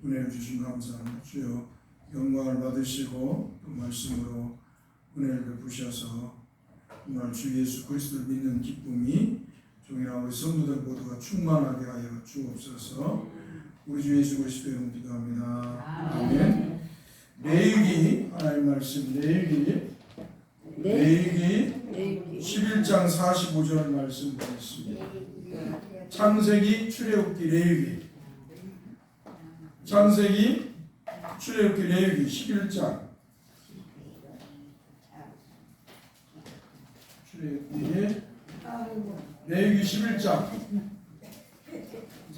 은혜를 주신 감사합니다. 주여 영광을 받으시고 또 말씀으로 은혜를 베푸셔서 정말 주 예수 그리스도를 믿는 기쁨이 종이나 우리 성도들 모두가 충만하게 하여 주옵소서. 우리 주 예수 그리스도의 이름으로 기도합니다. 아멘. 레위기 하나님 말씀 레위기 11장 45절 말씀 보겠습니다. 창세기 출애굽기 레위기 창세기 출애굽기 레위기 11장 출애굽기 레위기 11장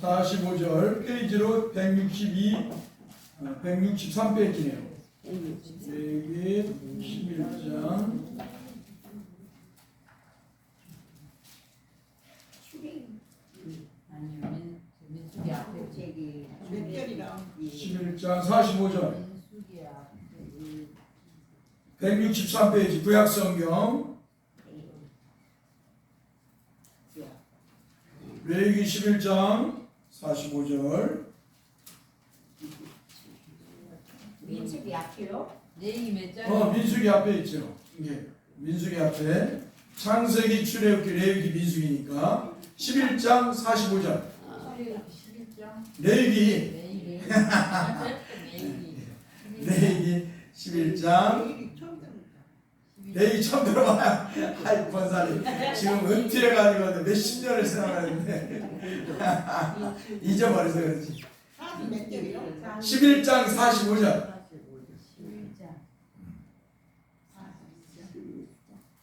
45절 페이지로 163페이지네요. 레위기 11장 민수기 앞에 저기 몇 절이라? 11장 45절 163페이지 구약성경 레위기 11장 45절 민수기 앞에요? 레위기 몇 절? 민수기 앞에 있죠. 이게 민수기 앞에 창세기 출애굽기 레위기 민수기니까 11장 45절 레위기 레위기 11장 레위기 처음 들어봐요. 아이 권사님 지금 은퇴해가지고 몇십 년을 생각하는데 잊어버려서 그렇지. 11장 45절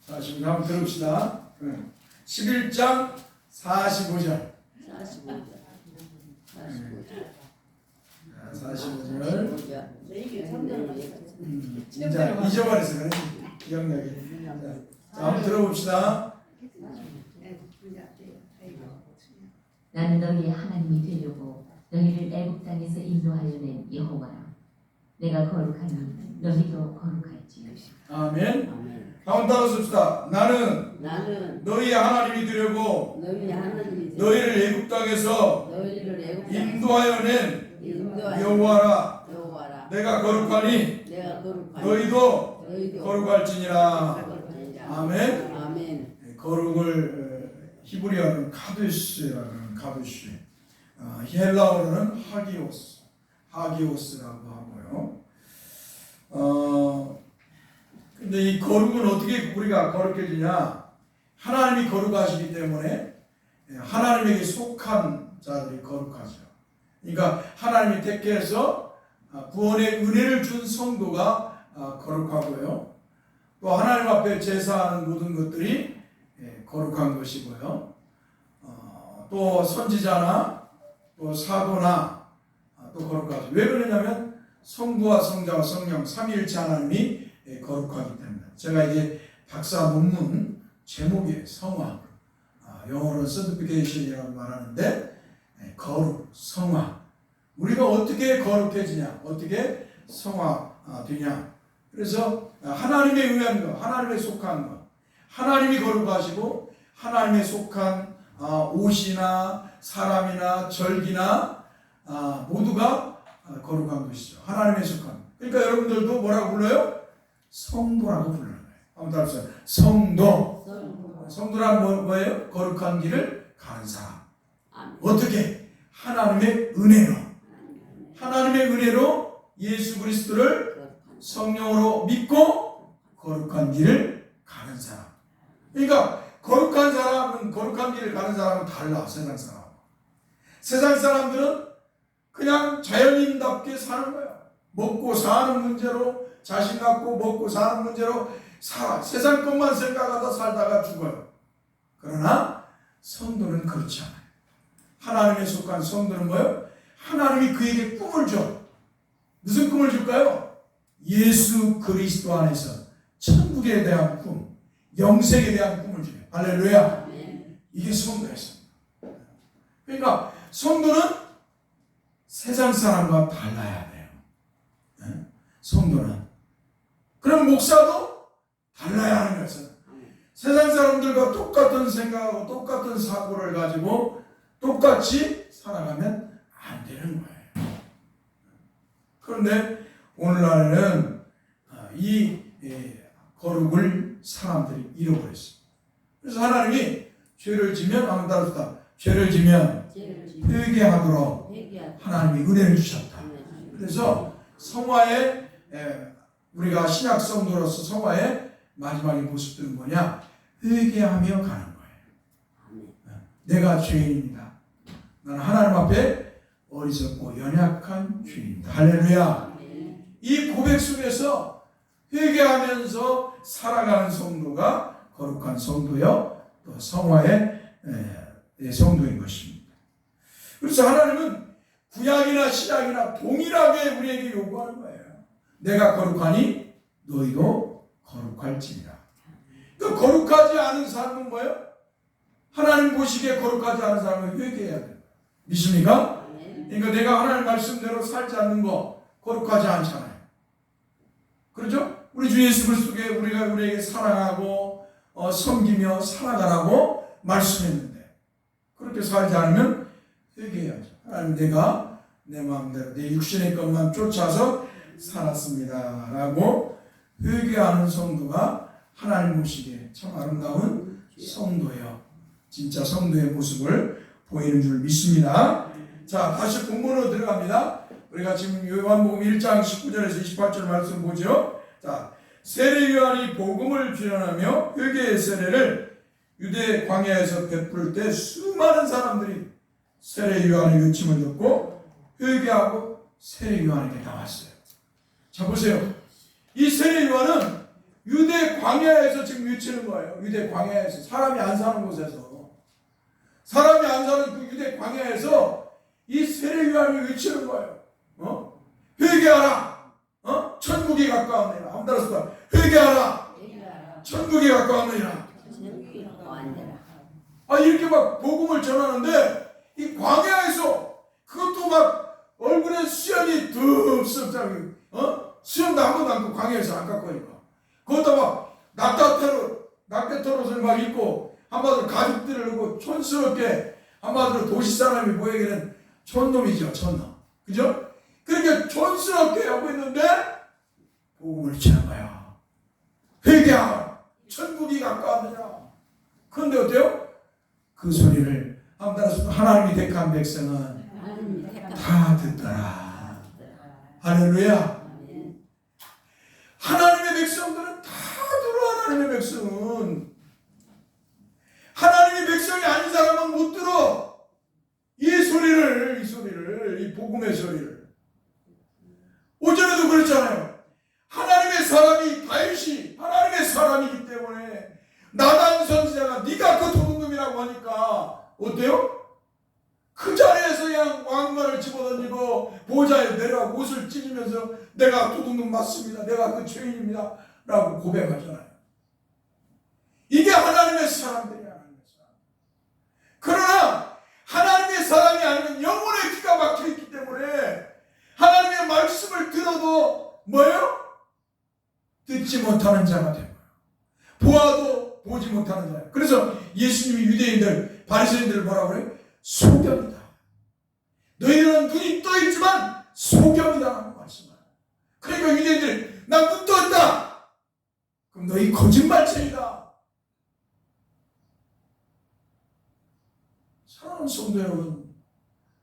45절 한번 들읍시다. 11장 45절 45절 진짜 잊어버려서 그래 기억력이. 자, 한번 들어봅시다. 나는 너희의 하나님이 되려고 너희를 애굽 땅에서 인도하여 낸 여호와라. 내가 거룩하니 너희도 거룩할지. 아멘. 한번 따라 씁시다. 나는 너희의 하나님이 되려고 너희를 애굽 땅에서 인도하여 낸 여호와라. 내가 거룩하니 너희도 거룩할지니라. 아멘. 거룩을 히브리어는 카두스라는 카두시, 헬라어로는 하기오스라고 하고요. 근데 이 거룩은 어떻게 우리가 거룩해지냐? 하나님이 거룩하시기 때문에 하나님에게 속한 자들이 거룩하죠. 그러니까 하나님이 택해서 구원의 은혜를 준 성도가 거룩하고요. 또 하나님 앞에 제사하는 모든 것들이 거룩한 것이고요. 또 선지자나 또 사도나 또 거룩하죠. 왜 그러냐면 성부와 성자와 성령 삼위일체 하나님이 거룩하기 때문에. 제가 이제 박사 논문 제목이 성화, 영어로는 certification이라고 말하는데 거룩, 성화. 우리가 어떻게 거룩해지냐, 어떻게 성화되냐. 그래서 하나님에 의한 것, 하나님에 속한 것, 하나님이 거룩하시고 하나님에 속한 옷이나 사람이나 절기나 모두가 거룩한 것이죠. 하나님에 속한. 그러니까 여러분들도 뭐라고 불러요? 성도라고 불러요. 한번 따라해보세요. 성도. 성도란 뭐예요? 거룩한 길을 가는 사람. 어떻게? 하나님의 은혜로. 하나님의 은혜로 예수 그리스도를 성령으로 믿고 거룩한 길을 가는 사람. 그러니까 거룩한 길을 가는 사람은 달라. 세상 사람. 세상 사람들은 그냥 자연인답게 사는 거야. 먹고 사는 문제로, 자신 갖고 먹고 사는 문제로 살아. 세상 것만 생각하다 살다가 죽어요. 그러나 성도는 그렇지 않아요. 하나님에 속한 성도는 뭐예요? 하나님이 그에게 꿈을 줘. 무슨 꿈을 줄까요? 예수 그리스도 안에서 천국에 대한 꿈, 영생에 대한 꿈을 줘요. 할렐루야. 이게 성도였습니다. 그러니까 성도는 세상 사람과 달라야 돼요. 성도는. 그럼 목사도 달라야 하는 것은 세상 사람들과 똑같은 생각하고 똑같은 사고를 가지고 똑같이 살아가면 안 되는 거예요. 그런데 오늘날에는 이 거룩을 사람들이 잃어버렸어요. 그래서 하나님이 죄를 지면 아무 따르다. 죄를 지면 회개하도록 하나님이 은혜를 주셨다. 그래서 성화의 우리가 신약 성도로서 성화의 마지막의 모습들은 뭐냐? 회개하며 가는 거예요. 내가 죄인입니다. 나는 하나님 앞에 어리석고 연약한 죄인입니다. 할렐루야. 이 고백 속에서 회개하면서 살아가는 성도가 거룩한 성도요, 또 성화의 성도인 것입니다. 그래서 하나님은 구약이나 신약이나 동일하게 우리에게 요구하는 거예요. 내가 거룩하니 너희도 거룩할지니라. 그 거룩하지 않은 사람은 뭐예요? 하나님 보시기에 거룩하지 않은 사람은 회개해야 돼요. 믿습니까? 그러니까 내가 하나님 말씀대로 살지 않는 거 거룩하지 않잖아요. 그렇죠? 우리 주 예수 그리스도께 우리에게 사랑하고 섬기며 살아가라고 말씀했는데 그렇게 살지 않으면 회개해야죠. 하나님, 내가 내 마음대로 내 육신의 것만 쫓아서 살았습니다 라고 회개하는 성도가 하나님 보시기에 참 아름다운 성도예요. 진짜 성도의 모습을 보이는 줄 믿습니다. 자, 다시 본문으로 들어갑니다. 우리가 지금 요한복음 1장 19절에서 28절 말씀 보죠. 자, 세례 요한이 복음을 truyền 하며 회개의 세례를 유대 광야에서 베풀 때 수많은 사람들이 세례 요한의 외침을 듣고 회개하고 세례 요한에게 나왔어요. 자, 보세요. 이 세례 요한은 유대 광야에서 지금 외치는 거예요. 유대 광야에서, 사람이 안 사는 곳에서, 사람이 안 사는 그 유대 광야에서 이 세례 요한이 외치는 거예요. 회개하라. 천국이 가까웠느니라. 한번 들었을까? 회개하라. 천국이 가까웠느니라. 이렇게 막 복음을 전하는데 이 광야에서 그것도 막 얼굴에 수염이 듬뿍 수염도 한 번도 안 깎고 광야에서 안 깎으니까 그것도 막 낙타털옷을 막 입고 한마디로 가죽들을 입고 촌스럽게 한마디로 도시 사람이 보이기에는 촌놈이죠. 촌놈. 그죠? 그렇게 촌스럽게 하고 있는데 복음을 전한 거야. 회개하라. 천국이 가까웠느냐. 그런데 어때요? 그 소리를 하나님이 택한 백성은 다 듣더라. 할렐루야. 하나님의 백성들은 다 들어. 하나님의 백성은, 하나님의 백성이 아닌 사람은 못 들어. 이 소리를, 이 복음의 소리를. 오전에도 그랬잖아요. 하나님의 사람이 다윗이 하나님의 사람이기 때문에 나단 선지자가 네가 그 도둑놈이라고 하니까 어때요? 그 자리에서 그냥 왕관을 집어던지고 보좌에 내려와 옷을 찢으면서 내가 도둑놈 맞습니다. 내가 그 죄인입니다. 라고 고백하잖아요. 이게 하나님의 사람들이야. 하나님의 사람. 그러나 하나님의 사람이 아니면 영혼의 귀가 막혀있기 때문에 하나님의 말씀을 들어도 뭐예요? 듣지 못하는 자가 되고요. 보아도 보지 못하는 자예요. 그래서 예수님이 유대인들, 바리새인들을 뭐라고 그래요? 소경이다. 너희들은 눈이 떠있지만 소경이다라고 말씀해요. 그러니까 유대인들이 난 눈 떴다. 그럼 너희 거짓말쟁이다. 사랑하는 성도 여러분,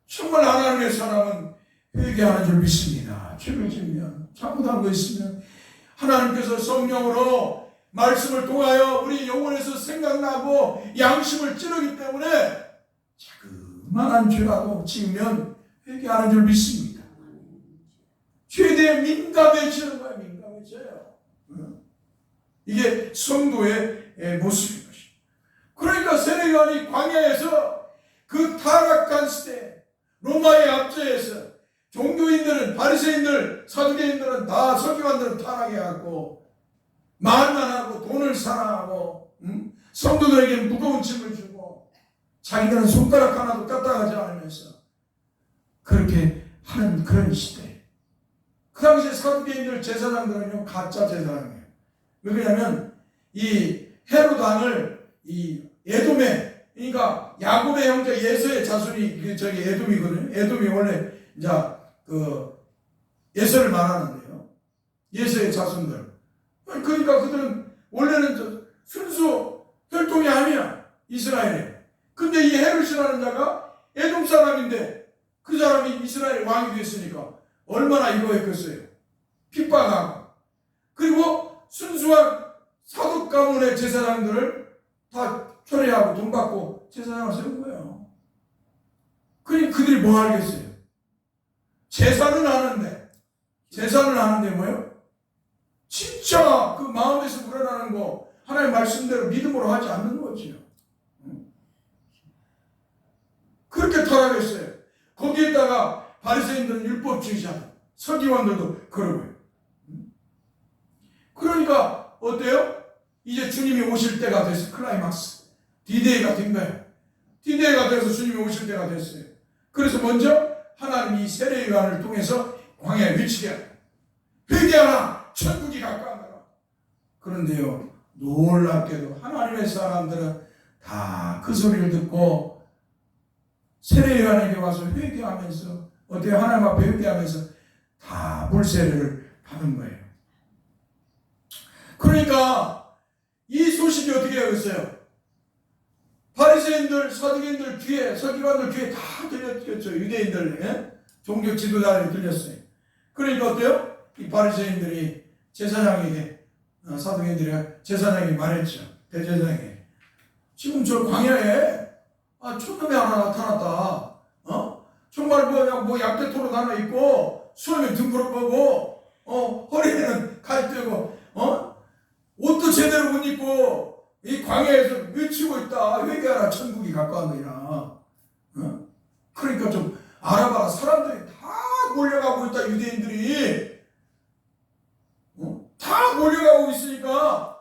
정말 하나님의 사람은 회개하는 줄 믿습니다. 죄를 지으면, 잘못한 거 있으면 하나님께서 성령으로 말씀을 통하여 우리 영혼에서 생각나고 양심을 찌르기 때문에 자그만한 죄라도 지으면 회개하는 줄 믿습니다. 죄에 대해 민감해지는 거예요. 민감해져요. 이게 성도의 모습인 것입니다. 그러니까 세례 요한이 광야에서 그 타락한 시대, 로마의 압제에서 종교인들은, 바리새인들, 사두개인들은 다, 서기관들은 타락해갖고 말만 하고 돈을 사랑하고 성도들에게 무거운 짐을 주고 자기들은 손가락 하나도 까딱하지 않으면서 그렇게 하는 그런 시대. 그 당시에 사두개인들 제사장들은요 가짜 제사장이에요. 왜 그러냐면 이 헤롯 왕을 이 에돔에, 그러니까 야곱의 형제 예서의 자손이 저기 에돔이거든요. 에돔이 원래 이제 그 예서를 말하는데요. 예서의 자손들. 그러니까 그들은 원래는 순수 혈통이 아니야. 이스라엘에. 근데 이 헤롯이라는 자가 에돔 사람인데 그 사람이 이스라엘 왕이 됐으니까 얼마나 이거했겠어요. 핍박하고. 그리고 순수한 사독 가문의 제사장들을 다 초래하고 돈 받고 제사장을 세운 거예요. 그러니까 그들이 뭐 하겠어요? 제사는 하는데 뭐예요? 진짜 그 마음에서 우러나는 거 하나님 말씀대로 믿음으로 하지 않는 거지요. 그렇게 타락했어요. 거기에다가 바리새인들은 율법주의자, 서기관들도 그러고요. 그러니까 어때요? 이제 주님이 오실 때가 돼서 클라이막스 디데이가 된 거예요. 디데이가 돼서 주님이 오실 때가 됐어요. 그래서 먼저 하나님이 이 세례 요한을 통해서 광야에 외치게 하라. 회개하라. 천국이 가까워라. 그런데요, 놀랍게도 하나님의 사람들은 다 그 소리를 듣고 세례 요한에게 와서 회개하면서 어때요? 하나님 앞에 회개하면서 다 물세례를 받은 거예요. 그러니까 이 소식이 어떻게 되었어요? 바리새인들, 사두개인들 귀에, 서기관들 귀에 다 들렸죠. 유대인들, 예? 종교 지도자들이 들렸어요. 그러니까 어때요? 이 바리새인들이 제사장에게, 사두개인들이 제사장에게 말했죠. 대제사장에게. 지금 저 광야에 촌놈이 하나 나타났다. 정말 뭐 약대토로 하나 있고 수염에 둥그러 보고 허리에는 갈대고 옷도 제대로 못 입고 이 광야에서 외치고 있다. 회개하라. 천국이 가까워니라. 그러니까 좀 알아봐라. 사람들이 다 몰려가고 있다. 유대인들이 다 몰려가고 있으니까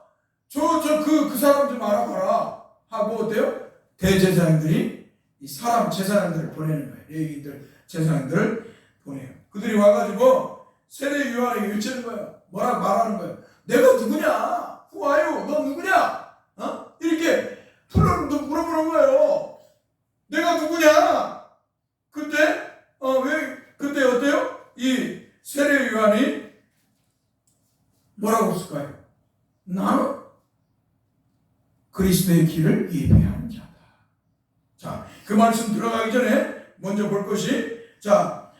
그 사람 좀 알아봐라 하고 어때요? 대제사장들이 이 사람 제사장들을 보내는 거예요. 레위인들 제사장들을 보내요. 그들이 와가지고 세례 요한에게 외치는 거예요. 뭐라고 말하는 거예요. 내가 누구냐? Who are you? 너 누구냐? 이렇게 물어보는 거예요. 내가 누구냐? 그때 어때요? 이 세례 요한이 뭐라고 했을까요? 나는 그리스도의 길을 예배하는 자다. 자, 그 말씀 들어가기 전에 먼저 볼 것이, 자,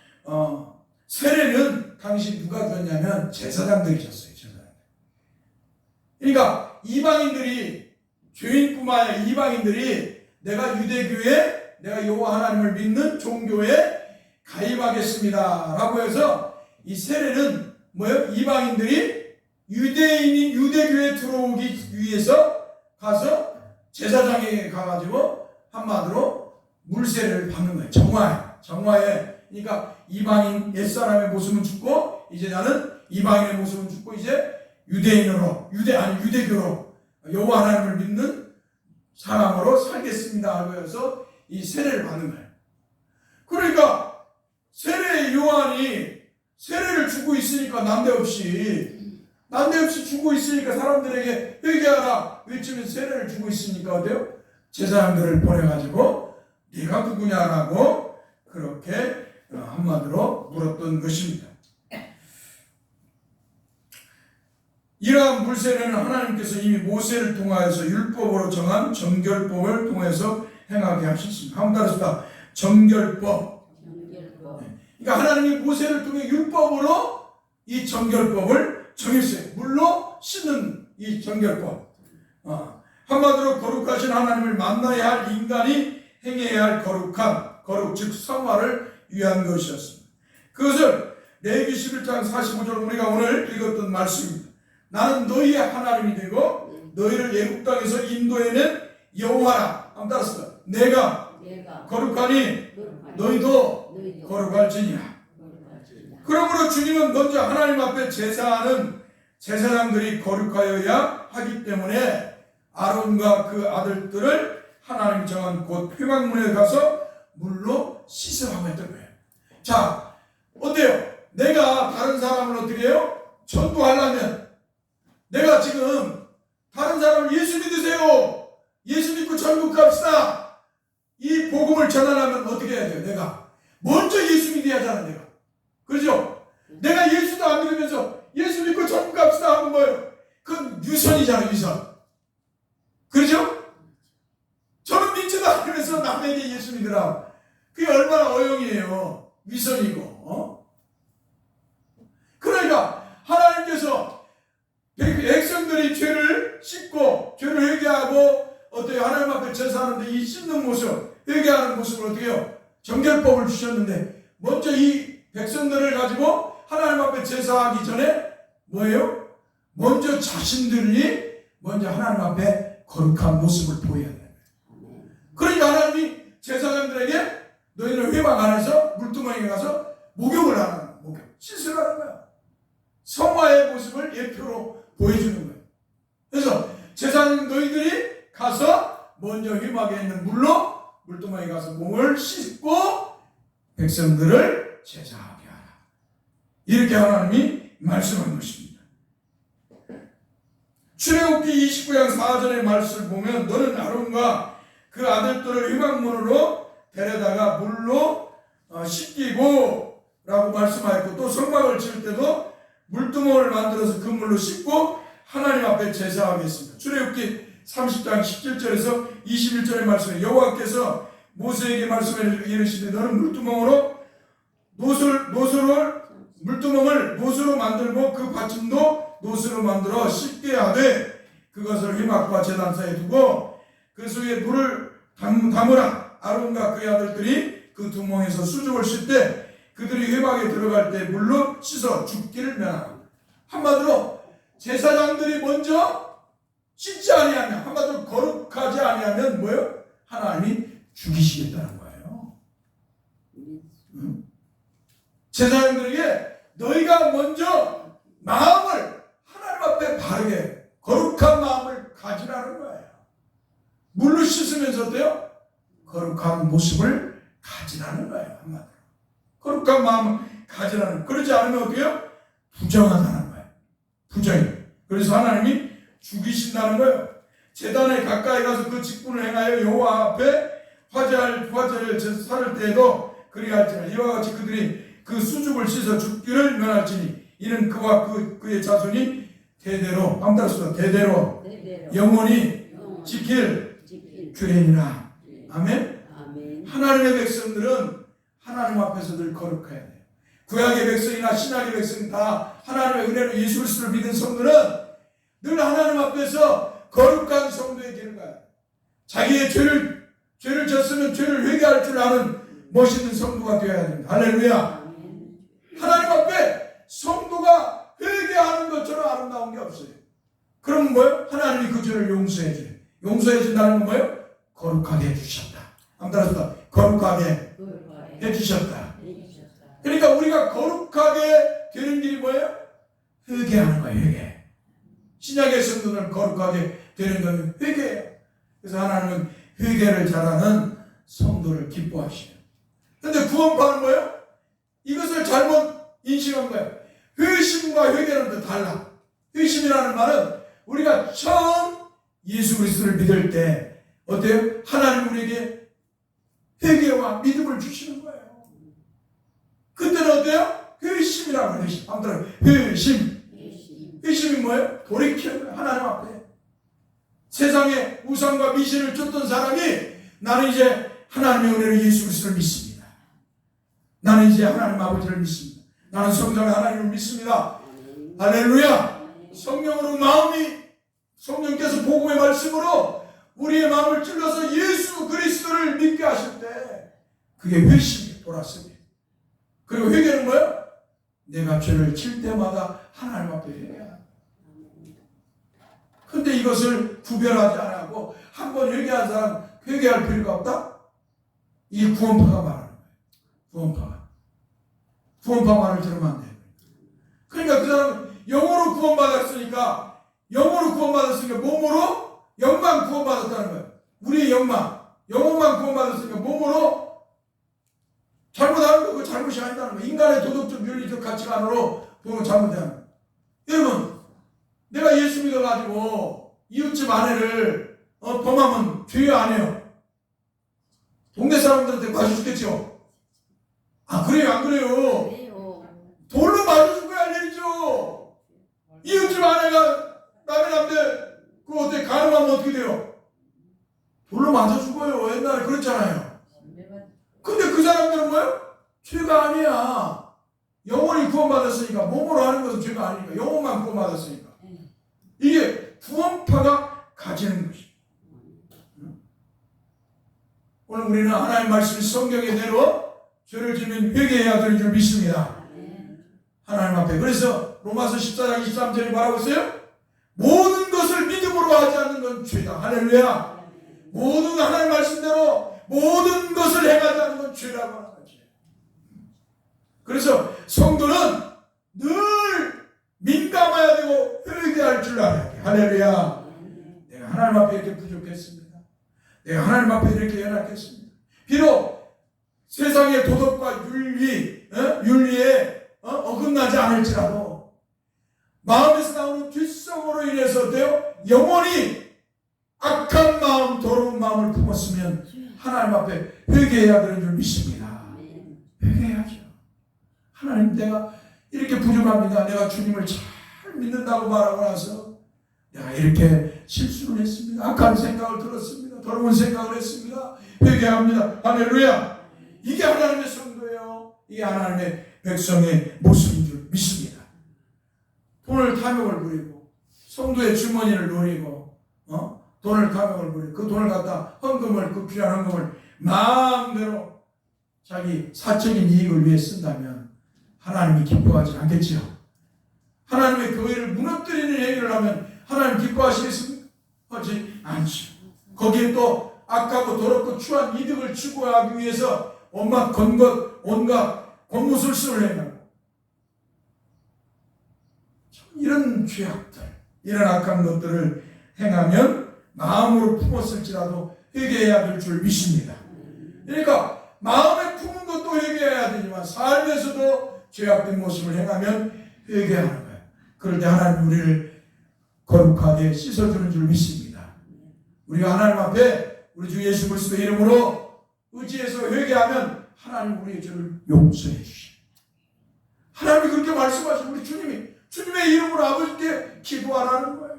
세례는 당시 누가 졌냐면 제사장들이 졌어요. 제사장들. 그러니까 이방인들이, 죄인뿐만 아니라 이방인들이 내가 유대교에, 내가 여호와 하나님을 믿는 종교에 가입하겠습니다 라고 해서 이 세례는 뭐예요? 이방인들이 유대교에 들어오기 위해서 가서 제사장에게 가가지고 한마디로 물세례를 받는 거예요. 정화에. 그러니까 이방인 옛사람의 모습은 죽고 이제 나는 이방인의 모습은 죽고 이제 유대교로 여호와 하나님을 믿는 사람으로 살겠습니다 하고 해서 이 세례를 받는 거예요. 그러니까 세례 요한이 세례를 주고 있으니까 난데없이 주고 있으니까 사람들에게 회개하라 외치면 세례를 주고 있으니까 어때요? 제사장들을 보내가지고 네가 누구냐라고 그렇게 한마디로 물었던 것입니다. 이러한 물세례는 하나님께서 이미 모세를 통하여서 율법으로 정한 정결법을 통해서 행하게 하셨습니다. 한번 따라합시다. 정결법. 그러니까 하나님이 모세를 통해 율법으로 이 정결법을 정했어요. 물로 씻는 이 정결법. 한마디로 거룩하신 하나님을 만나야 할 인간이 행해야 할 거룩 즉 성화를 위한 것이었습니다. 그것을 레위기 11장 45절 우리가 오늘 읽었던 말씀입니다. 나는 너희의 하나님이 되고 너희를 애굽 땅에서 인도해낸 여호와라. 한번 따라합시다. 내가 거룩하니 너희도 거룩할지니라. 그러므로 주님은 먼저 하나님 앞에 제사하는 제사장들이 거룩하여야 하기 때문에 아론과 그 아들들을 하나님 정한 곳 회막문에 가서 물로 씻으라고 했던 거예요. 자, 어때요? 내가 다른 사람을 어떻게 해요? 전도하려면 내가 지금 다른 사람을 예수 믿으세요. 예수 믿고 천국 갑시다. 이 복음을 전하려면 어떻게 해야 돼요? 내가 먼저 예수 믿어야 하잖아. 내가. 그렇죠? 내가 위선이잖아요, 위선. 그렇죠? 저는 믿지도 않으면서 남에게 예수 믿으라. 그게 얼마나 어용이에요. 위선이고. 그러니까 하나님께서 백성들이 죄를 씻고 죄를 회개하고 어떻게 하나님 앞에 제사하는데 이 씻는 모습, 회개하는 모습을 어떻게 해요? 정결법을 주셨는데 먼저 이 백성들을 가지고 하나님 앞에 제사하기 전에 뭐예요? 먼저 자신들이 먼저 하나님 앞에 거룩한 모습을 보여야 돼요. 그러니까 하나님이 제사장들에게 너희는 회막 안에서 물두멍에 가서 목욕을 하는 목욕, 씻으러 하는 거야. 성화의 모습을 예표로 보여주는 거예요. 그래서 제사장 너희들이 가서 먼저 회막에 있는 물로 물두멍에 가서 몸을 씻고 백성들을 제사하게 하라. 이렇게 하나님이 말씀한 것입니다. 출애굽기 29장 4절의 말씀을 보면 너는 아론과 그 아들들을 회막문으로 데려다가 물로 씻기고 라고 말씀하였고 또 성막을 지을 때도 물두멍을 만들어서 그 물로 씻고 하나님 앞에 제사하겠습니다. 출애굽기 30장 17절에서 21절의 말씀에 여호와께서 모세에게 말씀해 이르시되 너는 물두멍을 노수로 만들고 그 받침도 노수로 만들어 씻게 하되 그것을 회막과 제단 사이에 두고 그 속에 물을 담으라. 아론과 그의 아들들이 그 두멍에서 수족을 씻을 때 그들이 회막에 들어갈 때 물로 씻어 죽기를 면하라. 한마디로 제사장들이 먼저 씻지 아니하면, 한마디로 거룩하지 아니하면 뭐예요? 하나님이 죽이시겠다는 거예요. 제사장들에게 너희가 먼저 마음을 하나님 앞에 바르게 거룩한 마음을 가지라는 거예요. 물로 씻으면서 어때요? 거룩한 모습을 가지라는 거예요. 한마디로 거룩한 마음을 가지라는. 그러지 않으면 어때요? 부정하다는 거예요. 부정이. 그래서 하나님이 죽이신다는 거예요. 제단에 가까이 가서 그 직분을 행하여 여호와 앞에 화제를 살을 때에도 그리할지라. 이와 같이 그들이 그 수죽을 씻어 죽기를 면할지니 이는 그와 그의 자손이 대대로 대대로 영원히 지킬 규례니라. 아멘. 하나님의 백성들은 하나님 앞에서 늘 거룩해야 돼요. 구약의 백성이나 신약의 백성 다 하나님의 은혜로 예수 그리스도를 믿은 성도는 늘 하나님 앞에서 거룩한 성도에 되는 거야. 자기의 죄를 졌으면 죄를 회개할 줄 아는 멋있는 성도가 되어야 됩니다. 할렐루야. 하나님 앞에 성도가 회개하는 것처럼 아름다운 게 없어요. 그럼 뭐예요? 하나님이 그 죄를 용서해 줘요. 용서해 준다는 건 뭐예요? 거룩하게 해주셨다. 한번 따라서 거룩하게 해주셨다. 그러니까 우리가 거룩하게 되는 길이 뭐예요? 회개하는 거예요. 회개. 신약의 성도는 거룩하게 되는 건 회개예요. 그래서 하나님은 회개를 잘하는 성도를 기뻐하시죠. 그런데 구원파는 뭐예요? 이것을 잘못 인식한 거예요. 회심과 회개는 또 달라. 회심이라는 말은 우리가 처음 예수 그리스도를 믿을 때 어때요? 하나님 우리에게 회개와 믿음을 주시는 거예요. 그때는 어때요? 회심이라고 해요. 회심. 아무튼 회심. 회심이 뭐예요? 돌이키는 거예요. 하나님 앞에. 세상에 우상과 미신을 쫓던 사람이 나는 이제 하나님의 은혜로 예수 그리스도를 믿습니다. 나는 이제 하나님 아버지를 믿습니다. 나는 성령의 하나님을 믿습니다. 할렐루야. 성령께서 복음의 말씀으로 우리의 마음을 찔러서 예수 그리스도를 믿게 하실 때 그게 회심이 돌았습니다. 그리고 회개는 뭐예요? 내가 죄를 칠 때마다 하나님 앞에 회개하는. 근데 이것을 구별하지 않고 한 번 회개한 사람 회개할 필요가 없다? 이게 구원파가 말하는 거예요. 구원파 말을 들으면 안 돼요. 그러니까 그 사람은 영으로 구원받았으니까 몸으로 영만 구원받았다는 거예요. 우리의 영혼만 구원받았으니까 몸으로 잘못하는 거 그거 잘못이 아니다는 거예요. 인간의 도덕적 윤리적 가치관으로 보면 잘못하는 거예요. 여러분, 내가 예수 믿어가지고 이웃집 아내를 범하면 죄 안 해요. 동네 사람들한테 맞아주겠죠? 아, 그래요? 안 그래요? 돌로 맞아준 거야, 알려줘. 이웃집 아내가 남의 남대 어떻게 돼요? 돌로 맞아 죽어요. 옛날에 그랬잖아요. 근데 그 사람들은 뭐예요? 죄가 아니야. 영혼이 구원받았으니까. 몸으로 하는 것은 죄가 아니니까. 영혼만 구원받았으니까. 이게 구원파가 가지는 것이에요. 오늘 우리는 하나님의 말씀 성경에대로 죄를 지면 회개해야 되는 줄 믿습니다. 하나님 앞에. 그래서 로마서 14장 23절에 말하고 있어요. 모든 것을 믿음으로 하지 않는 건 죄다. 할렐루야. 모든 하나님 말씀대로 모든 것을 행하지 않는 건 죄라고 하는 거지. 그래서 성도는 늘 민감해야 되고 회개할 줄 알아야 돼. 할렐루야. 내가 하나님 앞에 이렇게 부족했습니다. 내가 하나님 앞에 이렇게 연약했습니다. 비록 세상의 도덕과 윤리에 어긋나지 않을지라도 마음에서 나오는 뒷성으로 인해서 어때요? 영원히 악한 마음, 더러운 마음을 품었으면 하나님 앞에 회개해야 되는 줄 믿습니다. 회개해야죠. 하나님, 내가 이렇게 부족합니다. 내가 주님을 잘 믿는다고 말하고 나서 내가 이렇게 실수를 했습니다. 악한 생각을 들었습니다. 더러운 생각을 했습니다. 회개합니다. 할렐루야. 이게 하나님의 성도예요. 이게 하나님의 백성의 모습인 줄 믿습니다. 돈을 탐욕을 부리고 성도의 주머니를 노리고 돈을 탐욕을 부리고 그 돈을 갖다 헌금을, 그 귀한 헌금을 마음대로 자기 사적인 이익을 위해 쓴다면 하나님이 기뻐하지 않겠지요. 하나님의 교회를 무너뜨리는 행위를 하면 하나님 기뻐하시겠습니까? 하지 않죠. 거기에 또 악하고 더럽고 추한 이득을 추구하기 위해서 온갖 권무술수를 행하고 이런 죄악들, 이런 악한 것들을 행하면 마음으로 품었을지라도 회개해야 될 줄 믿습니다. 그러니까 마음에 품은 것도 회개해야 되지만 삶에서도 죄악된 모습을 행하면 회개하는 거예요. 그럴 때 하나님 우리를 거룩하게 씻어주는 줄 믿습니다. 우리가 하나님 앞에 우리 주 예수 그리스도 이름으로 의지해서 회개하면 하나님 우리의 죄를 용서해 주십니다. 하나님이 그렇게 말씀하시고 우리 주님의 이름으로 아버지께 기도하라는 거예요.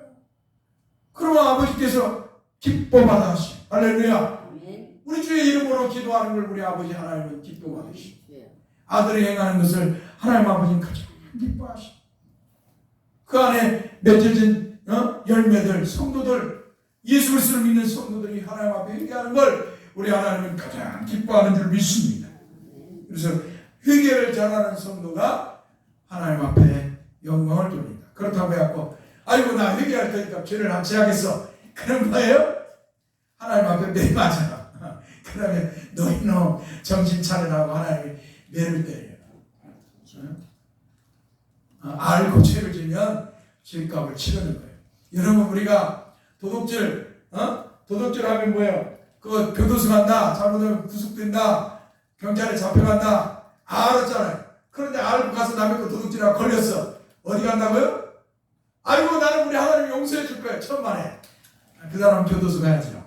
그러면 아버지께서 기뻐 받으시오. 할렐루야. 우리 주의 이름으로 기도하는 걸 우리 아버지 하나님은 기뻐 받으시오. 아들이 행하는 것을 하나님 아버지는 가장 기뻐하시오. 그 안에 맺어진 열매들, 성도들, 예수 그리스도를 믿는 성도들이 하나님 앞에 회개하는 걸 우리 하나님은 가장 기뻐하는 줄 믿습니다. 그래서 회개를 잘하는 성도가 하나님 앞에 영광을 돌립니다. 그렇다고 해갖고 아이고 나 회개할 테니까 죄를 합치하겠어. 그런 거예요? 하나님 앞에 매맞아요. 그러면 너희는 정신 차리라고 하나님이 매를 때려요. 알고 죄를 지면 죄값을 치르는 거예요. 여러분 우리가 도둑질 하면 뭐예요? 그 교도소 간다, 잘못하면 구속된다, 경찰에 잡혀간다, 알았잖아요. 그런데 알고 가서 남의 거 도둑질하고 걸렸어. 어디 간다고요? 아이고 나는 우리 하나님 용서해 줄 거예요. 천만에. 그 사람 교도소 가야죠.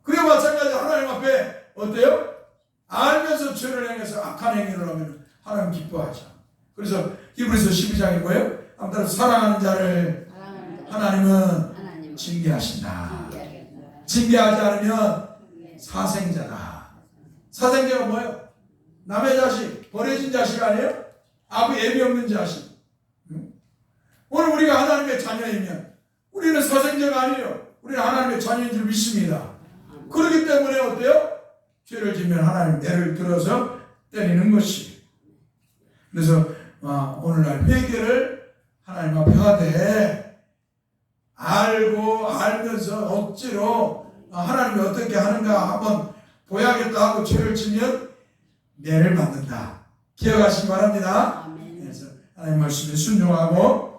그게 마찬가지 하나님 앞에 어때요? 알면서 죄를 행해서 악한 행위를 하면 하나님 기뻐하죠. 그래서 히브리서 12장이 뭐예요? 아무튼 사랑하는 자를 하나님은 징계하신다. 징계하지 않으면 사생자다. 사생자가 뭐예요? 남의 자식, 버려진 자식 아니에요? 아무 예비 없는 자식. 오늘 우리가 하나님의 자녀이면 우리는 사생자가 아니에요. 우리는 하나님의 자녀인 줄 믿습니다. 그렇기 때문에 어때요? 죄를 지면 하나님 때를 들어서 때리는 것이. 그래서 오늘날 회개를 하나님 앞에 하되 알고 알면서 억지로 하나님이 어떻게 하는가 한번 보야겠다 하고 죄를 지면 매를 받는다. 기억하시기 바랍니다. 그래서 하나님 말씀에 순종하고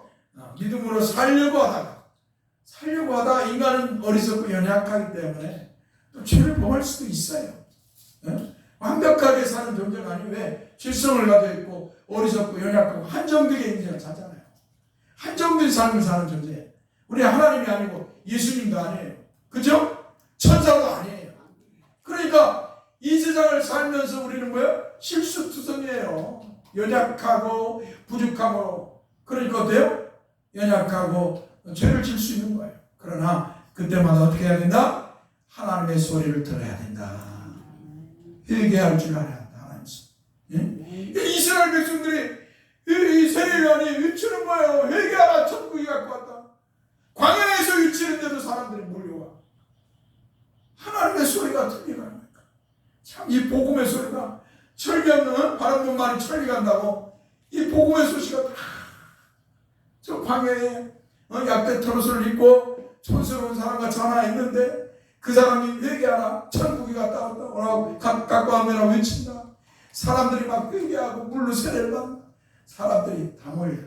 믿음으로 살려고 하다가 인간은 어리석고 연약하기 때문에 또 죄를 범할 수도 있어요. 완벽하게 사는 존재가 아니고 왜 질성을 가지고 있고 어리석고 연약하고 한정되게 인생을 사잖아요. 한정된 삶을 사는 존재예요. 우리 하나님이 아니고 예수님도 아니에요. 그죠? 천사도 아니에요. 그러니까 이 세상을 살면서 우리는 뭐예요? 실수투성이에요. 연약하고 부족하고 그러니까 어때요? 연약하고 죄를 질 수 있는 거예요. 그러나 그때마다 어떻게 해야 된다? 하나님의 소리를 들어야 된다. 회개할 줄 알아야 한다. 하나님께서. 예? 이스라엘 백성들이 이 세례요한이 외치는 거예요. 회개하라, 천국이 갖고 왔다. 광야에서 외치는데도 사람들이 몰려와. 하나님의 소리가 들리는 거니까. 참 이 복음의 소리가 철기 없는 바람도 많이 천리 간다고 이 복음의 소식가 다 저 광야에 약대 트로스를 입고 촌스러운 사람과 전화했는데 그 사람이 회개하라, 천국이 갔다 왔다고 갖고 하면 외친다. 사람들이 막 회개하고 물로 세례를 받는다. 사람들이 다 몰려.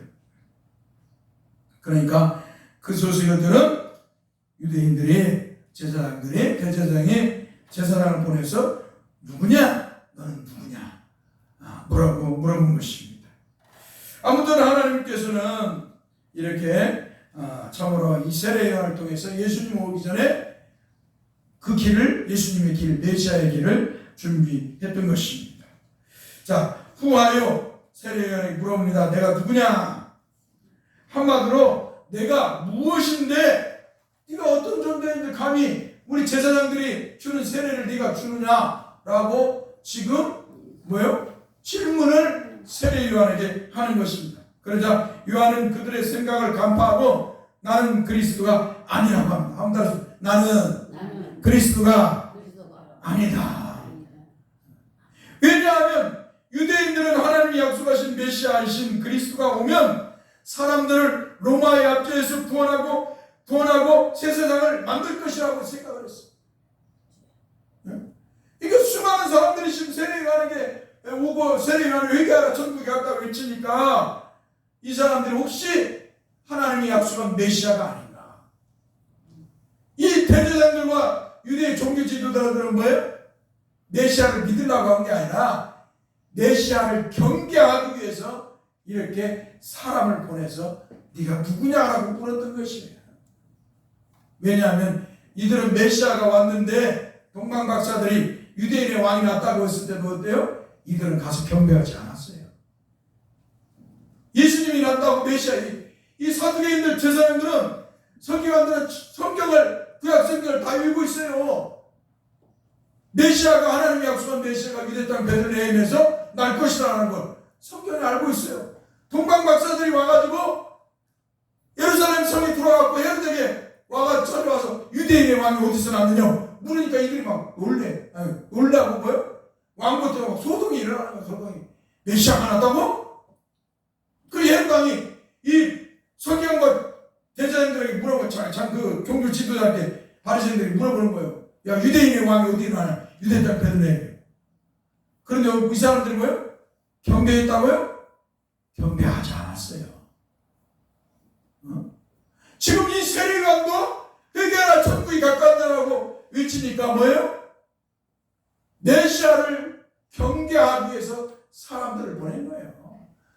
그러니까 그 소식을 들은 유대인들이, 제사장들이, 대제사장이 제사장을 보내서 누구냐? 너는 누구냐? 물어본 것입니다. 아무튼 하나님께서는 이렇게 참으로 이 세례요한을 통해서 예수님 오기 전에 그 길을, 예수님의 길, 메시아의 길을 준비했던 것입니다. 자, 후하여 세례요한에게 물어봅니다. 내가 누구냐? 한마디로 내가 무엇인데 네가 어떤 존재인데 감히 우리 제사장들이 주는 세례를 네가 주느냐라고 지금 질문을 세례요한에게 하는 것입니다. 그러자 요한은 그들의 생각을 간파하고 나는 그리스도가 아니라고 합니다. 나는 그리스도가 아니다. 왜냐하면 유대인들은 하나님이 약속하신 메시아이신 그리스도가 오면 사람들을 로마의 압제에서 구원하고 새 세상을 만들 것이라고 생각을 했어요. 이거 수많은 사람들이 지금 세례요한에게 오고 세례요한을 회개하라, 천국에 갔다고 외치니까 이 사람들이 혹시 하나님이 약속한 메시아가 아닌가. 이 대제사장들과 유대의 종교 지도자들은 뭐예요? 메시아를 믿으려고 한 게 아니라 메시아를 경계하기 위해서 이렇게 사람을 보내서 네가 누구냐라고 물었던 것이에요. 왜냐하면 이들은 메시아가 왔는데 동방박사들이 유대인의 왕이 났다고 했을 때도 어때요? 이들은 가서 경배하지 않았어요. 예수님이 났다고 메시아, 이 사두개인들, 제사장들은 서기관들은 성경을, 구약 성경을 다 읽고 있어요. 메시아가, 하나님이 약속한 메시아가 유대 땅 베들레헴에서 날 것이라는 걸 성경에 알고 있어요. 동방박사들이 와가지고 예루살렘 성에 들어와갖고 헤롯에게 와서 유대인의 왕이 어디서 났느냐 물으니까 이들이 막 놀라고 뭐요? 왕부터 막 소동이 일어나는 거야. 소동이. 메시아가 났다고? 그 헤롯 왕이 이 서기관과 대제사장들에게 물어보고 그 종교 지도자한테 바리새인들이 물어보는 거예요. 야, 유대인의 왕이 어디 일어나냐? 유대 땅 베들레헴. 그런데 이 사람들이 뭐예요? 경배했다고요? 경배하지 않았어요. 지금 이 세례요한도 회개하라, 천국이 가까웠다라고 외치니까 뭐예요? 메시아를 경계하기 위해서 사람들을 보낸 거예요.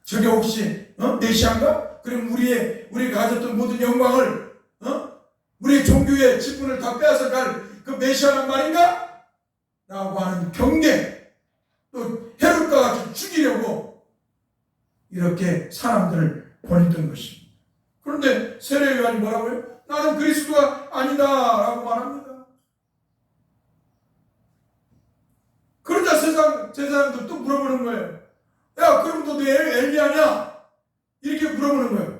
저게 혹시 메시아인가? 그럼 우리가 가졌던 모든 영광을 우리의 종교의 직분을 다 빼앗아갈 그 메시아란 말인가? 라고 하는 경계, 또 헤롯과 같이 죽이려고 이렇게 사람들을 보냈던 것입니다. 그런데 세례요한이 뭐라고요? 나는 그리스도가 아니다 라고 말합니다. 그러자 제사장들 또 물어보는 거예요. 야, 그럼 너 엘리야냐? 이렇게 물어보는 거예요.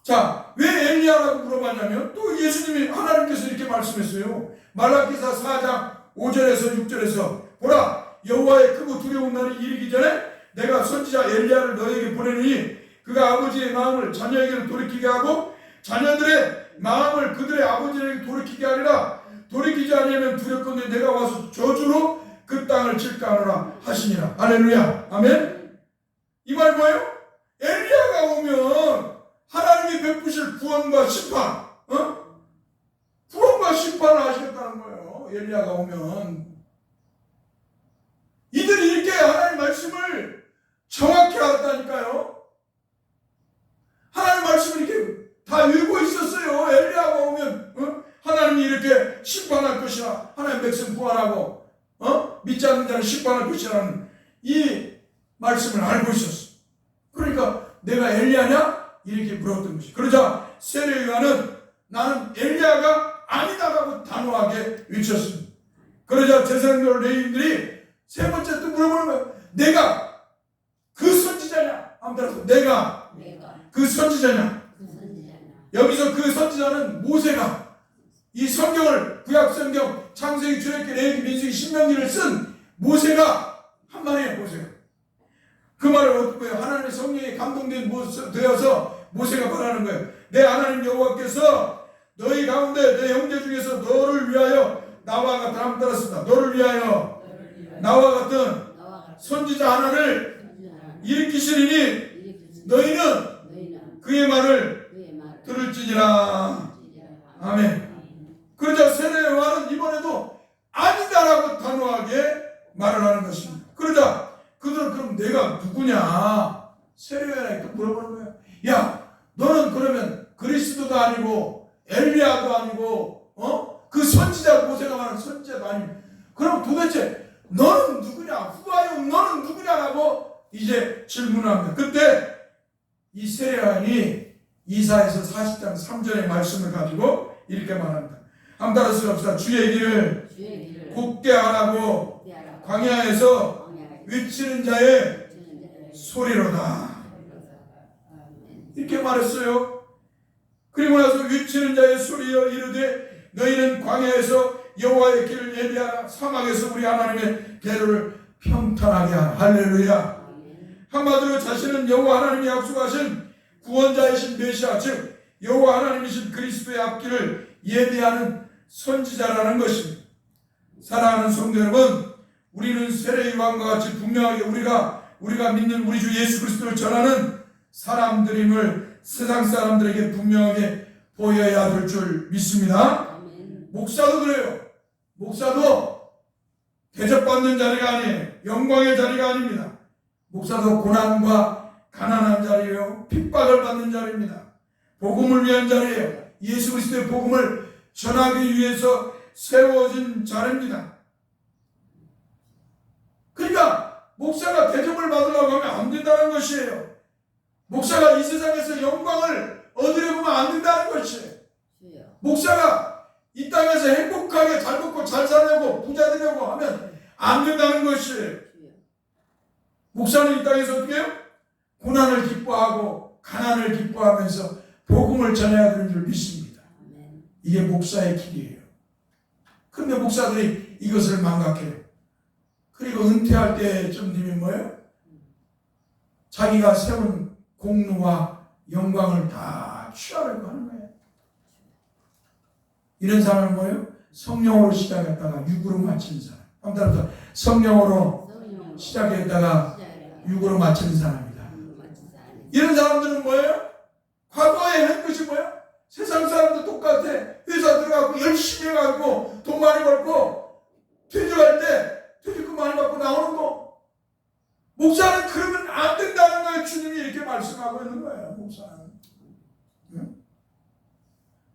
자, 왜 엘리야라고 물어봤냐면 또 예수님이, 하나님께서 이렇게 말씀했어요. 말라기사 4장 5절에서 6절에서 보라, 여호와의 크고 두려운 날이 이르기 전에 내가 선지자 엘리야를 너에게 보내니 그가 아버지의 마음을 자녀에게로 돌이키게 하고 자녀들의 마음을 그들의 아버지에게 돌이키게 하리라. 돌이키지 않으면 두렵건대 내가 와서 저주로 그 땅을 칠까 하노라 하시니라. 할렐루야. 아멘. 이 말 뭐예요? 엘리야가 오면 하나님이 베푸실 구원과 심판, 구원과 심판을 하시겠다는 거예요. 엘리야가 오면. 이들이 이렇게 하나님 말씀을 정확히 알았다니까요. 하나님 말씀을 이렇게 다 읽고 있었어요. 엘리야가 오면 하나님이 이렇게 심판할 것이라, 하나님 백성 구원하고 믿지 않는 자는 심판할 것이라는 이 말씀을 알고 있었어. 그러니까 내가 엘리야냐? 이렇게 물었던 것이. 그러자 세례요한은 나는 엘리야가 아니다라고 단호하게 외쳤습니다. 그러자 제사장들 레위인들이 세 번째 또 물어보는 거예요. 내가 그 선지자냐? 한번 들어서 내가 그 선지자냐? 여기서 그 선지자는 모세가 이 성경을 구약 성경 창세기 출애굽기 레위기 민수기 신명기를 쓴 모세가 한 말이에요. 모세가 그 말을 어떻게 해요? 하나님의 성령에 감동된 되어서 모세가 말하는 거예요. 내 하나님 여호와께서 너희 가운데 내 형제 중에서 너를 위하여 나와 같은 한번 따랐습니다. 너를 위하여 나와 같은 선지자 하나를 일으키시리니 너희는 그의 말을 들을지니라. 아멘. 그러자 세례요한은 이번에도 아니다라고 단호하게 말을 하는 것입니다. 그러자 그들은 그럼 내가 누구냐? 세례요한에게 물어보는 거예요. 야, 너는 그러면 그리스도도 아니고 엘리야도 아니고 그 선지자 모세가 말하는 선지자도 아니고 그럼 도대체 너는 누구냐? 후아요 너는 누구냐라고 이제 질문합니다. 그때 이 세례요한이 이사야서 40장 3절의 말씀을 가지고 이렇게 말합니다. 한번 따라서 합시다. 주의 길을 곱게 하라고 광야에서 외치는 자의 소리로다. 이렇게 말했어요. 그리고 나서 외치는 자의 소리여 이르되 너희는 광야에서 여호와의 길을 예비하라. 사막에서 우리 하나님의 계로를 평탄하게 하라. 할렐루야. 한마디로 자신은 여호와 하나님이 약속하신 구원자이신 메시아 즉 여호와 하나님이신 그리스도의 앞길을 예비하는 선지자라는 것입니다. 사랑하는 성도 여러분, 우리는 세례요한과 같이 분명하게 우리가 믿는 우리 주 예수 그리스도를 전하는 사람들임을 세상 사람들에게 분명하게 보여야 될 줄 믿습니다. 목사도 그래요. 목사도 대접받는 자리가 아니에요. 영광의 자리가 아닙니다. 목사도 고난과 가난한 자리예요. 핍박을 받는 자리입니다. 복음을 위한 자리예요. 예수 그리스도의 복음을 전하기 위해서 세워진 자리입니다. 그러니까 목사가 대접을 받으려고 하면 안 된다는 것이에요. 목사가 이 세상에서 영광을 얻으려고 하면 안 된다는 것이에요. 목사가 이 땅에서 행복하게 잘 먹고 잘 살려고 부자 되려고 하면 안 된다는 것이에요. 목사는 이 땅에서 어떻게 해요? 고난을 기뻐하고 가난을 기뻐하면서 복음을 전해야 되는 줄 믿습니다. 이게 목사의 길이에요. 그런데 목사들이 이것을 망각해요. 그리고 은퇴할 때쯤 되면 뭐예요? 자기가 세운 공로와 영광을 다 취하려고 하는 거예요. 이런 사람은 뭐예요? 성령으로 시작했다가 육으로 마치는 사람. 아무튼 성령으로 시작했다가 육으로 마치는 사람이다. 이런 사람들은 뭐예요? 과거에 한 것이 뭐예요? 세상 사람도 똑같아. 회사 들어가고 열심히 해가지고 돈 많이 벌고 퇴직할 때 퇴직금 많이 받고 나오는 거. 목사는 그러면 안 된다는 거예요. 주님이 이렇게 말씀하고 있는 거예요. 목사는. 응?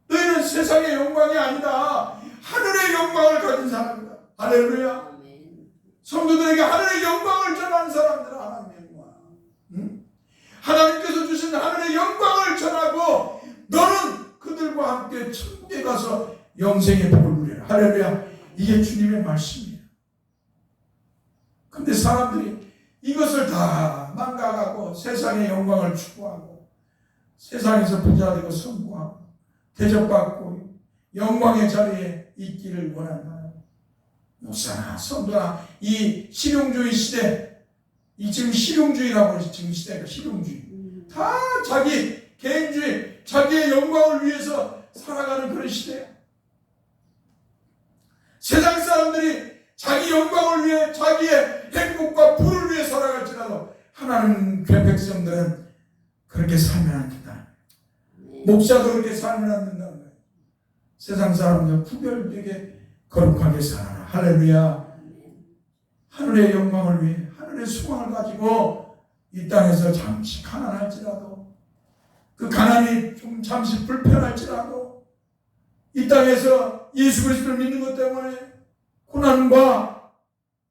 너희는 세상의 영광이 아니다. 하늘의 영광을 가진 사람이다. 할렐루야. 성도들에게 하늘의 영광을 전하는 사람들은 하나님의 영광. 응? 하나님께서 주신 하늘의 영광을 전하고 너는 그들과 함께 천국에 가서 영생의 복을 누리라. 할렐루야. 이게 주님의 말씀이에요. 근데 사람들이 이것을 다 망각하고 세상의 영광을 추구하고 세상에서 부자되고 성공하고 대접받고 영광의 자리에 있기를 원한다. 목사나 성도나 이 실용주의 시대, 이 지금 실용주의라고 해서 지금 시대가 실용주의. 다 자기 개인주의, 자기의 영광을 위해서 살아가는 그런 시대야. 세상 사람들이 자기 영광을 위해 자기의 행복과 부를 위해 살아갈지라도 하나님 백성들은 그렇게 살면 안 된다. 목사도 그렇게 살면 안 된다는 거예요. 세상 사람들 구별되게 거룩하게 살아라. 할렐루야. 하늘의 영광을 위해 하늘의 소망을 가지고 이 땅에서 잠시 가난할지라도 그 가난이 좀 잠시 불편할지라도 이 땅에서 예수 그리스도를 믿는 것 때문에 고난과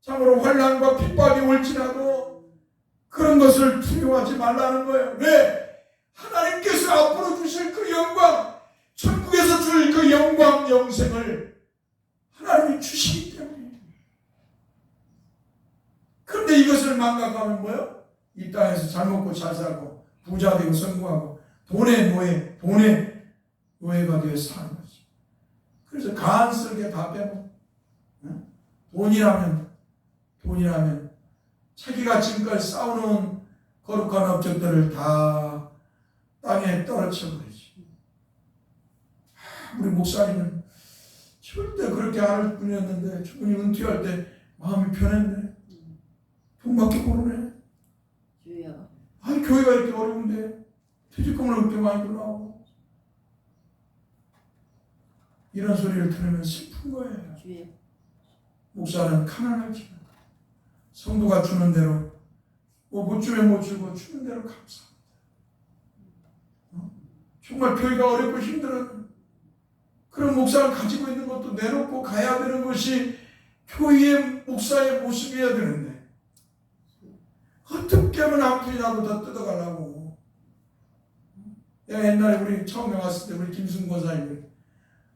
참으로 환난과 핍박이 올지라도 그런 것을 두려워하지 말라는 거예요. 왜? 하나님께서 앞으로 주실 그 영광, 천국에서 하나님께서 줄 그 영광 영생을 하나님이 주시기 때문에. 그런데 이것을 망각하면 뭐요? 이 땅에서 잘 먹고 잘 살고 부자 되고 성공하고 돈의 노예가 되어 사는 거지. 그래서 간섭게 다 빼먹어. 돈이라면 자기가 지금까지 쌓아놓은 거룩한 업적들을 다 땅에 떨어뜨려버리지. 우리 목사님은 절대 그렇게 안 할 뿐이었는데 저분이 은퇴할 때 마음이 편했네. 돈밖에 모르네. 주여. 아니 교회가 이렇게 어려운데 퇴직금을 그렇게 많이 들어가고 이런 소리를 들으면 슬픈 거예요. 주여. 목사는 가난하지만 성도가 주는 대로 못 주면 못 주고 주는 대로 감사합니다. 정말 교회가 어렵고 힘들은 그런 목사를 가지고 있는 것도 내놓고 가야 되는 것이 교회의 목사의 모습이어야 되는데 어떻게 하면 한 푼이라도 더 뜯어가려고. 내가 옛날에 우리 처음에 왔을 때 우리 김순 권사님이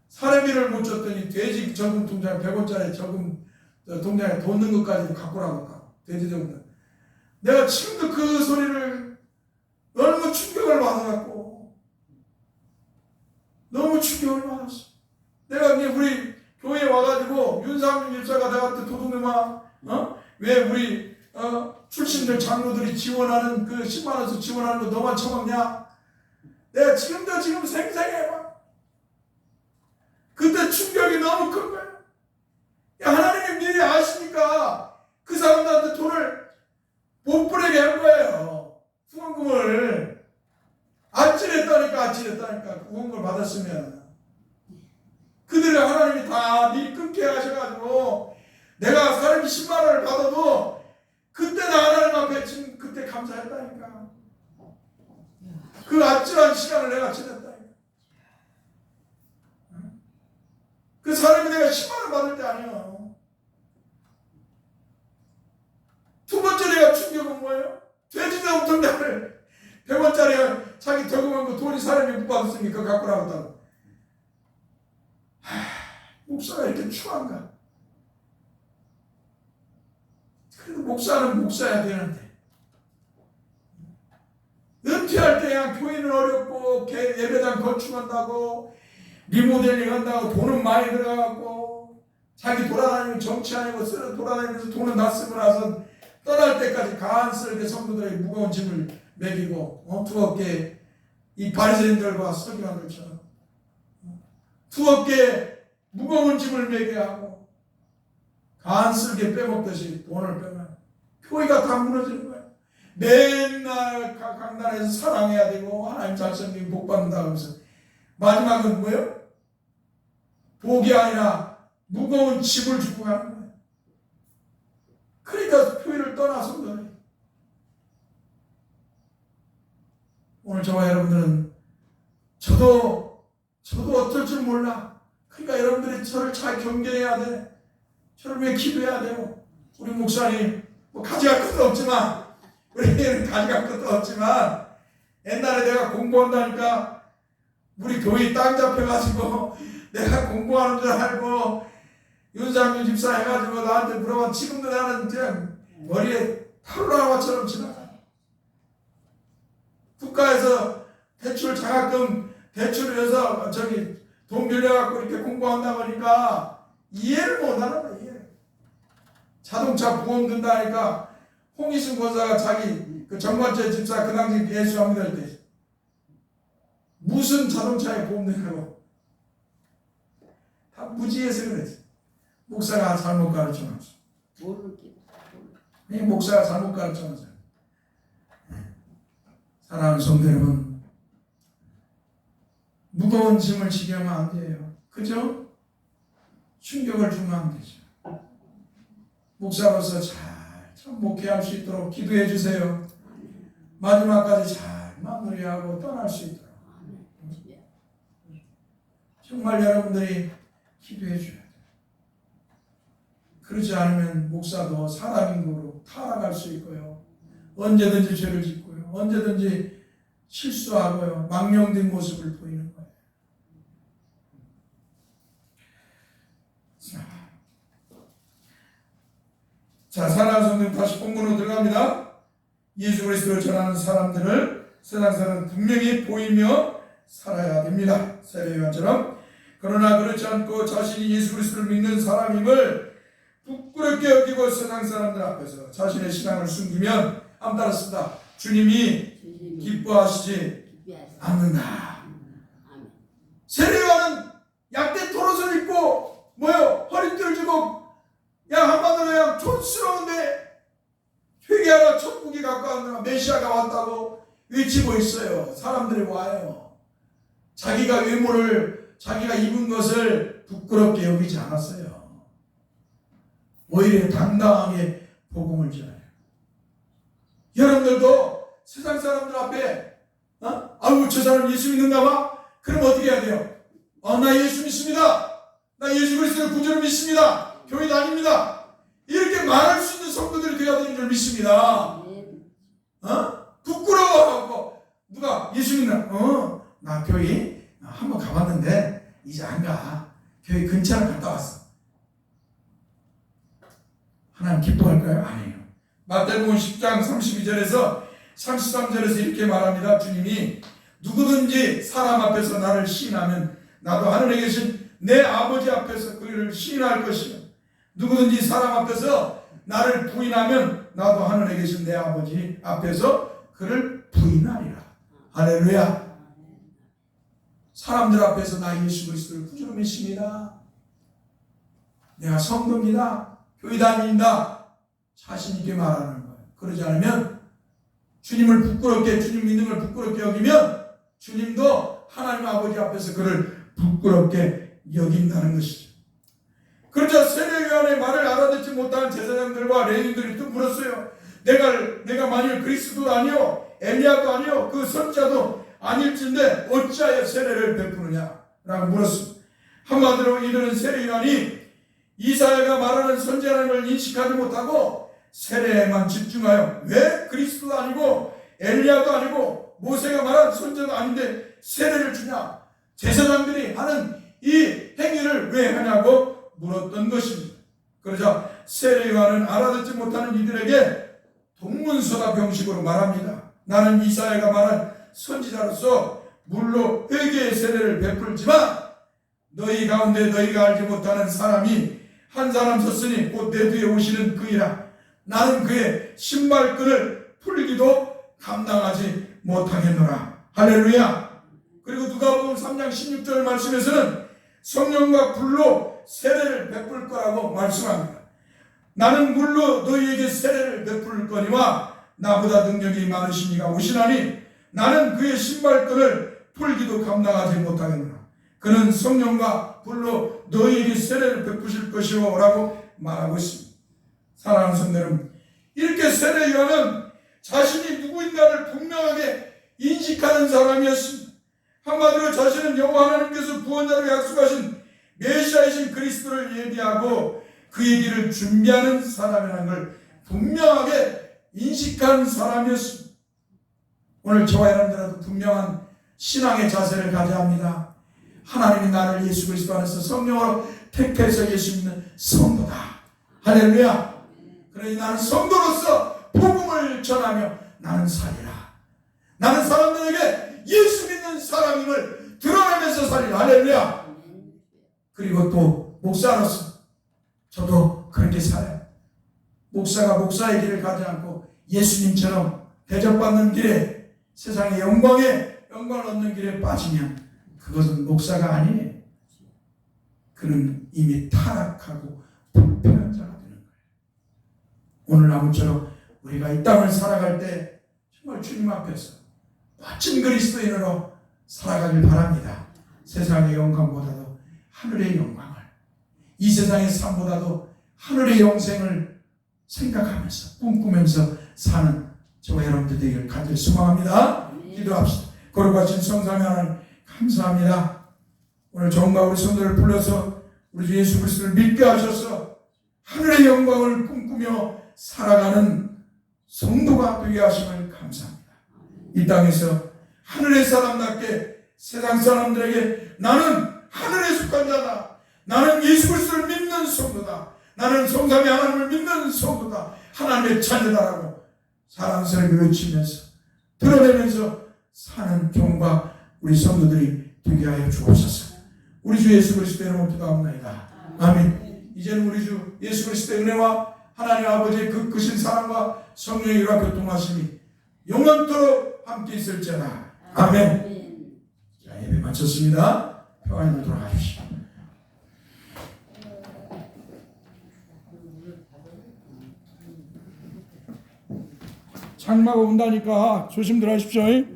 사례비를 못 줬더니 돼지 저금 통장에 100원짜리 저금 통장에 돈 넣은 것까지도 갖고 나갔다. 돼지 저금. 내가 지금도 그 소리를 너무 충격을 받아갖고 너무 충격을 받았어. 내가 이제 우리 교회에 와가지고 윤상준 집사가 내한테 도둑놈아 왜 우리 출신들 장로들이 지원하는 그 10만원씩 지원하는 거 너만 처먹냐? 내가 지금도 지금 생생해 봐. 그때 충격이 너무 큰 거야. 하나님이 미리 아시니까 그 사람들한테 돈을 못 보내게 한 거예요. 후원금을 아찔했다니까 후원금을 받았으면 그들을 하나님이 다 미리 끊게 하셔가지고 내가 사람이 10만원을 받아도 그때 나 하나님 앞에 지금 그때 감사했다니까. 그 아찔한 시간을 내가 지냈다니까. 그 사람이 내가 10만원 받을 때 아니야. 두 번째 내가 충격은 뭐예요? 돼지저금 통장을 100원짜리 자기 저금한 거 돈이 사람이 못 받았으니까 갖고 나갔다고. 목사가 이렇게 추한가? 그래도 목사는 목사야 되는데 은퇴할 때 그냥 교회는 어렵고 예배당 건축한다고 리모델링 한다고 돈은 많이 들어가고 자기 돌아다니면 정치 아니고 돌아다니면서 돈은 다 쓰고 나서 떠날 때까지 간쓸게 성도들에게 무거운 짐을 매기고 두껍게 이 바리새인들과 서기관들처럼 두껍게 무거운 짐을 매게 하고 간쓸게 빼먹듯이 돈을 빼면 교회가 다 무너지는 거야. 맨날 강단에서 사랑해야 되고 하나님 자신이 복 받는다 하면서 마지막은 뭐예요? 복이 아니라 무거운 짐을 주고 가는 거예요. 그러니까 교회를 떠나서 그래. 오늘 저와 여러분들은 저도 어쩔 줄 몰라. 그러니까 여러분들이 저를 잘 경계해야 돼. 저를 위해 기도해야 돼요. 우리 목사님 뭐 가져갈 것도 없지만 우리는 가져갈 것도 없지만 옛날에 내가 공부한다니까 우리 교회 땅 잡혀가지고 내가 공부하는 줄 알고 윤상준 집사 해가지고 나한테 물어봐. 지금도 나는 그냥 머리에 타로라마처럼 지나가. 국가에서 대출 장학금 대출을 해서 돈 빌려갖고 이렇게 공부한다 보니까 이해를 못하는 거야. 자동차 보험 든다 하니까 홍희순 권사가 자기 그 정관재 집사 그 당시 예수함 될 때 무슨 자동차에 보험 든다고 다 무지해서 그랬지. 목사가 잘못 가르쳐놨어. 목사가 잘못 가르쳐놨어요. 사랑하는 성도 여러분, 무거운 짐을 지게 하면 안 돼요. 그죠? 충격을 주면 안 되죠. 목사로서 참 목회할 수 있도록 기도해 주세요. 마지막까지 잘 마무리하고 떠날 수 있도록. 정말 여러분들이 기도해 줘야 돼요. 그렇지 않으면 목사도 사람인 거로 타락할 수 있고요. 언제든지 죄를 짓고요. 언제든지 실수하고요. 망령된 모습을 보이는 거예요. 자, 사랑하는 성도님, 다시 본문으로 들어갑니다. 예수 그리스도를 전하는 사람들을 세상 사람은 분명히 보이며 살아야 됩니다. 세례요한처럼. 그러나 그렇지 않고 자신이 예수 그리스도를 믿는 사람임을 부끄럽게 여기고 세상 사람들 앞에서 자신의 신앙을 숨기면 안 따랐습니다. 주님이 기뻐하시지 않는다. 세례요한은 약대 토롯을 입고 뭐요? 허리띠를 주고 야 한마디로 그냥 촌스러운데 회개하라 천국이 가까웠느라 메시아가 왔다고 외치고 있어요. 사람들이 와요. 자기가 외모를 자기가 입은 것을 부끄럽게 여기지 않았어요. 오히려 당당하게 복음을 전해요. 여러분들도 세상 사람들 앞에 아이고 저 사람 예수 믿는가 봐? 그럼 어떻게 해야 돼요? 나 예수 믿습니다. 나 예수 그리스도를 구주로 믿습니다. 교회 다닙니다. 이렇게 말할 수 있는 성도들이 되어야 되는 줄 믿습니다. 부끄러워하고 누가 예수 믿나? 나 교회 한번 가봤는데 이제 안 가. 교회 근처를 갔다 왔어. 하나님 기뻐할까요? 아니에요. 마태복음 10장 32절에서 33절에서 이렇게 말합니다. 주님이 누구든지 사람 앞에서 나를 시인하면 나도 하늘에 계신 내 아버지 앞에서 그를 시인할 것이요 누구든지 사람 앞에서 나를 부인하면 나도 하늘에 계신 내 아버지 앞에서 그를 부인하리라. 할렐루야. 사람들 앞에서 나 예수 그리스도를 구주로 믿습니다. 내가 성도입니다. 교회 다닙니다. 자신 있게 말하는 거예요. 그러지 않으면 주님을 부끄럽게 주님 믿는 걸 부끄럽게 여기면 주님도 하나님 아버지 앞에서 그를 부끄럽게 여긴다는 것이죠. 그러자 세례요한의 말을 알아듣지 못하는 제사장들과 레위인들이 또 물었어요. 내가 만일 그리스도도 아니요 엘리야도 아니요 그 선자도 아닐진데 어찌하여 세례를 베푸느냐 라고 물었습니다. 한마디로 이들은 세례요한이 이사야가 말하는 선지자라는 걸 인식하지 못하고 세례에만 집중하여 왜 그리스도도 아니고 엘리야도 아니고 모세가 말한 선지자도 아닌데 세례를 주냐, 제사장들이 하는 이 행위를 왜 하냐고 물었던 것입니다. 그러자 세례요한은 알아듣지 못하는 이들에게 동문서답 형식으로 말합니다. 나는 이사야가 말한 선지자로서 물로 회개의 세례를 베풀지만 너희 가운데 너희가 알지 못하는 사람이 한 사람 섰으니 곧 내 뒤에 오시는 그이라. 나는 그의 신발끈을 풀기도 감당하지 못하겠노라. 할렐루야. 그리고 누가복음 3장 16절 말씀에서는 성령과 불로 세례를 베풀 거라고 말씀합니다. 나는 물로 너희에게 세례를 베풀 거니와 나보다 능력이 많으신 이가 오시나니 나는 그의 신발끈을 풀기도 감당하지 못하겠노라. 그는 성령과 불로 너희에게 세례를 베푸실 것이오 라고 말하고 있습니다. 사랑하는 성도 여러분, 이렇게 세례요한은 자신이 누구인가를 분명하게 인식하는 사람이었습니다. 한마디로 자신은 여호와 하나님께서 구원자로 약속하신 메시아이신 그리스도를 예비하고 그의 길을 준비하는 사람이라는 걸 분명하게 인식한 사람이었습니다. 오늘 저와 여러분들도 분명한 신앙의 자세를 가져야 합니다. 하나님이 나를 예수 그리스도 안에서 성령으로 택해서 예수 믿는 성도다. 할렐루야. 그러니 나는 성도로서 복음을 전하며 나는 살리라. 나는 사람들에게 예수 믿는 사람임을 드러내면서 살리라. 할렐루야. 그리고 또 목사로서 저도 그렇게 살아요. 목사가 목사의 길을 가지 않고 예수님처럼 대접받는 길에 세상의 영광을 얻는 길에 빠지면 그것은 목사가 아니에요. 그는 이미 타락하고 불편한 자가 되는 거예요. 오늘 아무쪼록 우리가 이 땅을 살아갈 때 정말 주님 앞에서 멋진 그리스도인으로 살아가길 바랍니다. 세상의 영광보다도 하늘의 영광을, 이 세상의 삶보다도 하늘의 영생을 생각하면서 꿈꾸면서 사는 저와 여러분들 되기를 간절히 소망합니다. 기도합시다. 거룩하신 성삼위 하나님 감사합니다. 오늘 정말 우리 성도를 불러서 우리 주 예수 그리스도를 믿게 하셔서 하늘의 영광을 꿈꾸며 살아가는 성도가 되게 하심을 감사합니다. 이 땅에서 하늘의 사람답게 세상 사람들에게 나는 하늘에 속한 자다, 나는 예수 그리스도를 믿는 성도다, 나는 성삼위 하나님을 믿는 성도다. 하나님의 자녀다라고 사랑스럽게 외치면서 드러내면서 사는 경우가 우리 성도들이 되게 하여 주옵소서. 우리 주 예수 그리스도의 이름으로 기도합니다. 아멘. 이제는 우리 주 예수 그리스도의 은혜와 하나님 아버지의 그 크신 사랑과 성령의 일과 교통하심이 영원토록 함께 있을지어다. 아멘. 자, 예배 마쳤습니다. 평안히 돌아가십시오. 장마가 온다니까 조심들 하십시오.